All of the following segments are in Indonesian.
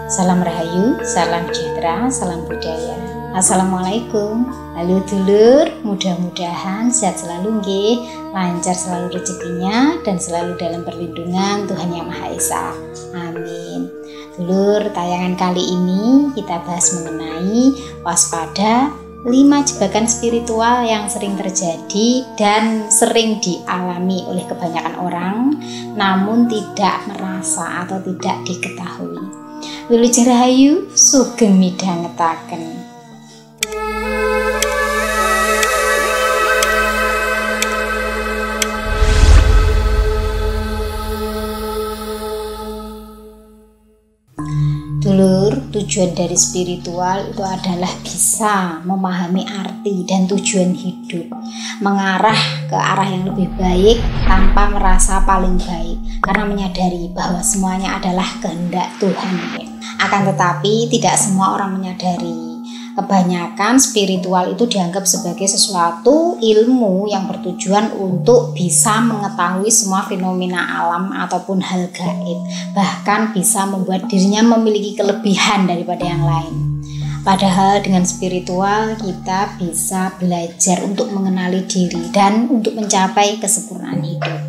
Salam Rahayu, salam sejahtera, salam budaya. Assalamualaikum. Halo dulur, mudah-mudahan sehat selalu nggih, lancar selalu rezekinya dan selalu dalam perlindungan Tuhan Yang Maha Esa. Amin. Dulur, tayangan kali ini kita bahas mengenai waspada 5 jebakan spiritual yang sering terjadi dan sering dialami oleh kebanyakan orang, namun tidak merasa atau tidak diketahui. Wilujeng Rahayu, sugeng midhangetaken. Dulur, tujuan dari spiritual itu adalah bisa memahami arti dan tujuan hidup, mengarah ke arah yang lebih baik tanpa merasa paling baik, karena menyadari bahwa semuanya adalah kehendak Tuhan. Akan tetapi tidak semua orang menyadari. Kebanyakan spiritual itu dianggap sebagai sesuatu ilmu yang bertujuan untuk bisa mengetahui semua fenomena alam ataupun hal gaib, bahkan bisa membuat dirinya memiliki kelebihan daripada yang lain. Padahal dengan spiritual kita bisa belajar untuk mengenali diri dan untuk mencapai kesempurnaan hidup.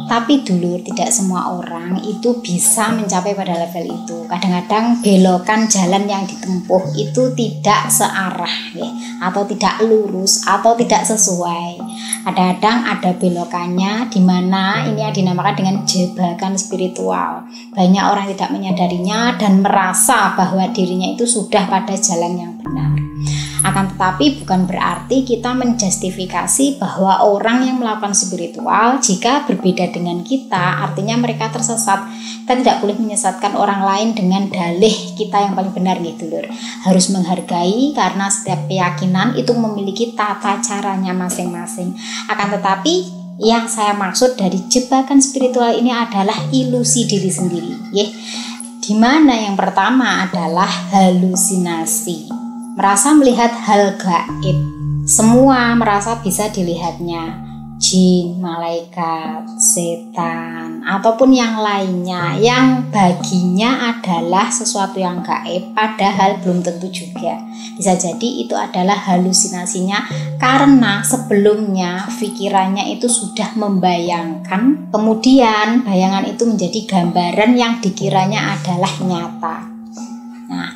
Tapi dulur, tidak semua orang itu bisa mencapai pada level itu. Kadang-kadang belokan jalan yang ditempuh itu tidak searah ya, atau tidak lurus atau tidak sesuai. Kadang-kadang ada belokannya di mana ini yang dinamakan dengan jebakan spiritual. Banyak orang tidak menyadarinya dan merasa bahwa dirinya itu sudah pada jalan yang benar. Akan tetapi bukan berarti kita menjustifikasi bahwa orang yang melakukan spiritual jika berbeda dengan kita, artinya mereka tersesat. Kita tidak boleh menyesatkan orang lain dengan dalih kita yang paling benar gitu lur. Harus menghargai karena setiap keyakinan itu memiliki tata caranya masing-masing. Akan tetapi yang saya maksud dari jebakan spiritual ini adalah ilusi diri sendiri, ya. Dimana yang pertama adalah halusinasi. Merasa melihat hal gaib, semua merasa bisa dilihatnya, jin, malaikat, setan, ataupun yang lainnya yang baginya adalah sesuatu yang gaib, padahal belum tentu juga. Bisa jadi itu adalah halusinasinya karena sebelumnya pikirannya itu sudah membayangkan, kemudian bayangan itu menjadi gambaran yang dikiranya adalah nyata. Nah,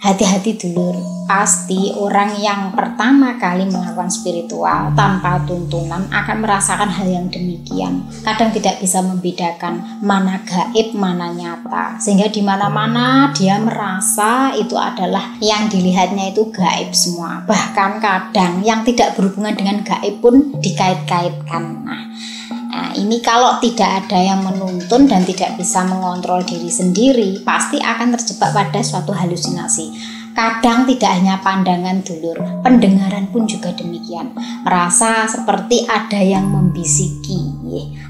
hati-hati dulur, pasti orang yang pertama kali melakukan spiritual tanpa tuntunan akan merasakan hal yang demikian. Kadang tidak bisa membedakan mana gaib, mana nyata. Sehingga di mana-mana dia merasa itu adalah yang dilihatnya itu gaib semua. Bahkan kadang yang tidak berhubungan dengan gaib pun dikait-kaitkan. Nah, ini kalau tidak ada yang menuntun dan tidak bisa mengontrol diri sendiri, pasti akan terjebak pada suatu halusinasi. Kadang tidak hanya pandangan dulur, pendengaran pun juga demikian. Merasa seperti ada yang membisiki,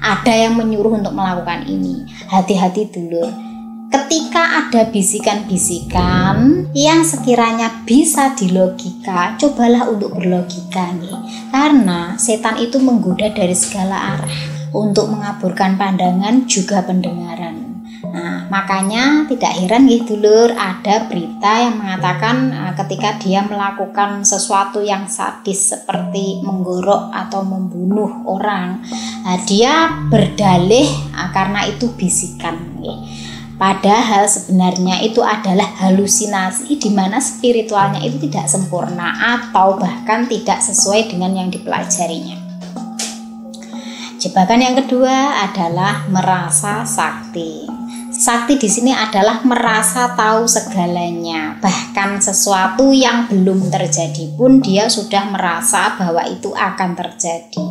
ada yang menyuruh untuk melakukan ini. Hati-hati dulur. Ketika ada bisikan-bisikan yang sekiranya bisa dilogika, cobalah untuk berlogika nih. Karena setan itu menggoda dari segala arah untuk mengaburkan pandangan juga pendengaran. Nah, makanya tidak heran nih dulur, ada berita yang mengatakan ketika dia melakukan sesuatu yang sadis seperti menggorok atau membunuh orang, dia berdalih karena itu bisikan nih. Padahal sebenarnya itu adalah halusinasi di mana spiritualnya itu tidak sempurna atau bahkan tidak sesuai dengan yang dipelajarinya. Jebakan yang kedua adalah merasa sakti. Sakti di sini adalah merasa tahu segalanya, bahkan sesuatu yang belum terjadi pun dia sudah merasa bahwa itu akan terjadi.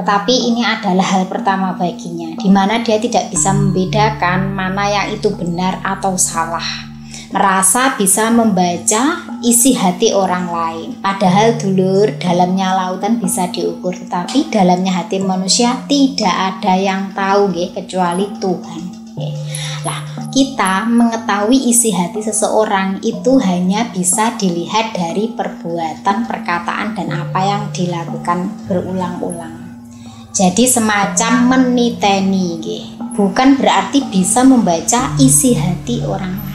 Tetapi ini adalah hal pertama baginya, di mana dia tidak bisa membedakan mana yang itu benar atau salah. Merasa bisa membaca isi hati orang lain. Padahal dulur, dalamnya lautan bisa diukur, tetapi dalamnya hati manusia tidak ada yang tahu kecuali Tuhan. Lah, kita mengetahui isi hati seseorang itu hanya bisa dilihat dari perbuatan, perkataan, dan apa yang dilakukan berulang-ulang. Jadi semacam meniteni, bukan berarti bisa membaca isi hati orang lain.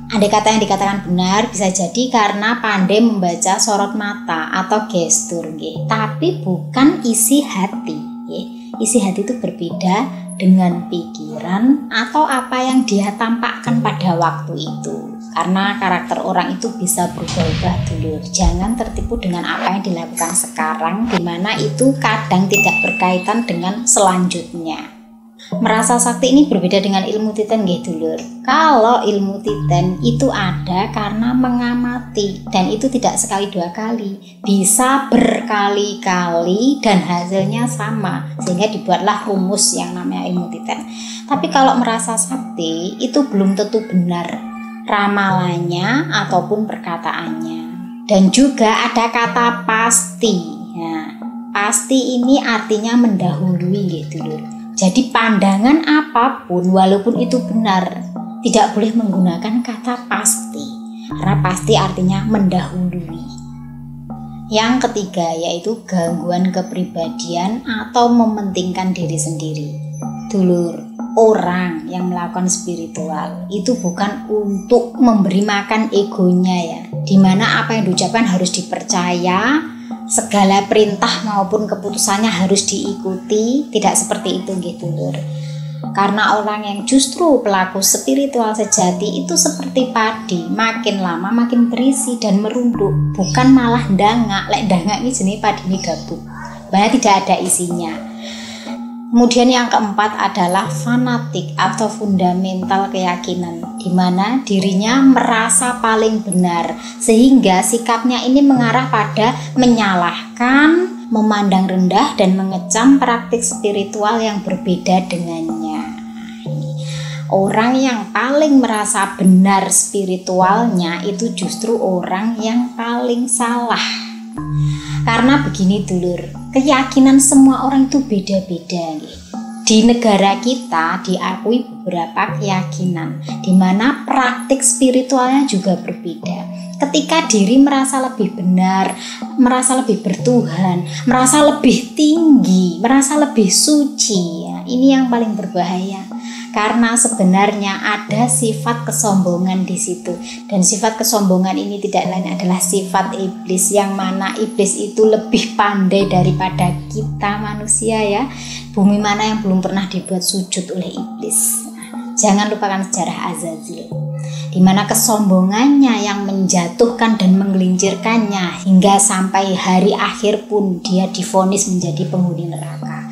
Andai kata yang dikatakan benar, bisa jadi karena pandai membaca sorot mata atau gestur, tapi bukan isi hati. Isi hati itu berbeda dengan pikiran atau apa yang dia tampakkan pada waktu itu. Karena karakter orang itu bisa berubah-ubah dulu. Jangan tertipu dengan apa yang dilakukan sekarang, di mana itu kadang tidak berkaitan dengan selanjutnya. Merasa sakti ini berbeda dengan ilmu titen dulur. Kalau ilmu titen itu ada karena mengamati, dan itu tidak sekali dua kali, bisa berkali-kali dan hasilnya sama, sehingga dibuatlah rumus yang namanya ilmu titen. Tapi kalau merasa sakti itu belum tentu benar ramalannya ataupun perkataannya. Dan juga ada kata pasti. Nah, pasti ini artinya mendahului dulur. Jadi pandangan apapun walaupun itu benar, tidak boleh menggunakan kata pasti, karena pasti artinya mendahului. Yang ketiga yaitu gangguan kepribadian atau mementingkan diri sendiri. Dulur, orang yang melakukan spiritual itu bukan untuk memberi makan egonya ya, dimana apa yang diucapkan harus dipercaya, segala perintah maupun keputusannya harus diikuti. Tidak seperti itu gitu lur. Karena orang yang justru pelaku spiritual sejati itu seperti padi, makin lama makin berisi dan merunduk, bukan malah dangak. Lek dangak ini jenis padi ini gabuk, bahkan tidak ada isinya. Kemudian yang keempat adalah fanatik atau fundamental keyakinan, di mana dirinya merasa paling benar, sehingga sikapnya ini mengarah pada menyalahkan, memandang rendah, dan mengecam praktik spiritual yang berbeda dengannya. Orang yang paling merasa benar spiritualnya itu justru orang yang paling salah. Karena begini dulur, keyakinan semua orang itu beda-beda. Di negara kita diakui beberapa keyakinan, di mana praktik spiritualnya juga berbeda. Ketika diri merasa lebih benar, merasa lebih bertuhan, merasa lebih tinggi, merasa lebih suci, ya, ini yang paling berbahaya. Karena sebenarnya ada sifat kesombongan di situ, dan sifat kesombongan ini tidak lain adalah sifat iblis, yang mana iblis itu lebih pandai daripada kita manusia ya. Bumi mana yang belum pernah dibuat sujud oleh iblis? Jangan lupakan sejarah Azazil, di mana kesombongannya yang menjatuhkan dan menggelincirkannya hingga sampai hari akhir pun dia divonis menjadi penghuni neraka.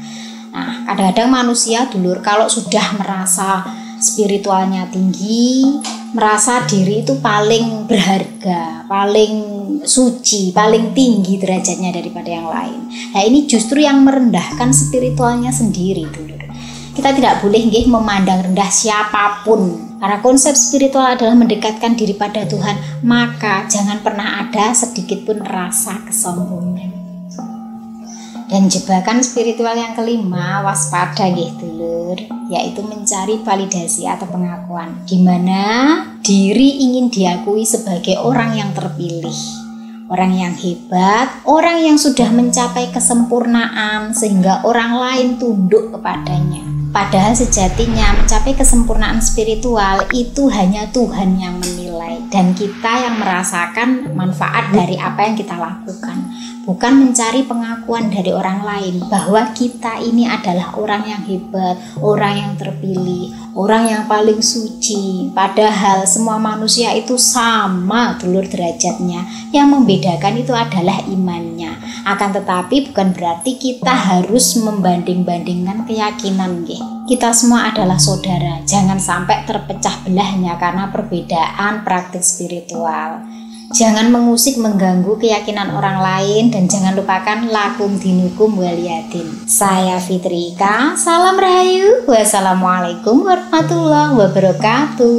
Nah, kadang-kadang manusia dulur kalau sudah merasa spiritualnya tinggi, merasa diri itu paling berharga, paling suci, paling tinggi derajatnya daripada yang lain. Nah, ini justru yang merendahkan spiritualnya sendiri dulur. Kita tidak boleh memandang rendah siapapun, karena konsep spiritual adalah mendekatkan diri pada Tuhan. Maka jangan pernah ada sedikit pun rasa kesombongan. Dan jebakan spiritual yang kelima, waspada dulur, yaitu mencari validasi atau pengakuan, di mana diri ingin diakui sebagai orang yang terpilih, orang yang hebat, orang yang sudah mencapai kesempurnaan sehingga orang lain tunduk kepadanya. Padahal sejatinya mencapai kesempurnaan spiritual itu hanya Tuhan yang menilai, dan kita yang merasakan manfaat dari apa yang kita lakukan. Bukan mencari pengakuan dari orang lain bahwa kita ini adalah orang yang hebat, orang yang terpilih, orang yang paling suci. Padahal semua manusia itu sama dulur derajatnya. Yang membedakan itu adalah imannya. Akan tetapi bukan berarti kita harus membanding-bandingkan keyakinan. Kita semua adalah saudara. Jangan sampai terpecah belahnya karena perbedaan praktik spiritual. Jangan mengusik mengganggu keyakinan orang lain, dan jangan lupakan lakum dinukum waliyadin. Saya Fitrika, salam rahayu, wassalamualaikum warahmatullahi wabarakatuh.